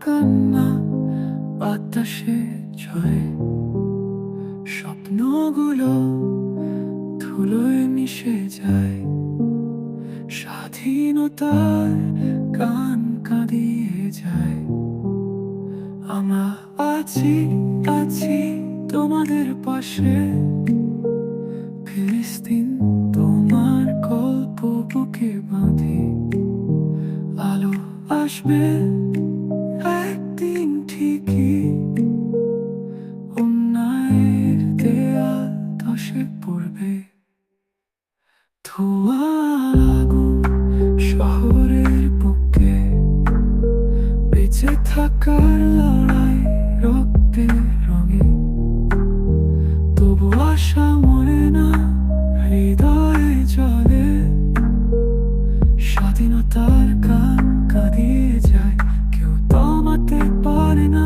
কান্না বাতাসে ছয়, স্বপ্নগুলো ধুলোয় মিশে যায়। স্বাধীনতার গান কাঁদিয়ে যায়। আমরা আছি আছি তোমাদের পাশে, ফিলিস্তিন তোমার গল্প বুকে বাঁধে। আলো আসবে একদিন ঠিকই, অন্যায়ের দেয়াল ধসে পড়বে। ধোঁয়ার আগুন শহরের বুকে, বেঁচে থাকার লড়াই রক্তের রঙে। তবু আশা মরে না, হৃদয়ে জ্বলে। স্বাধীনতার গান কাঁদিয়ে যায়, কেউ থামাতে পারে না।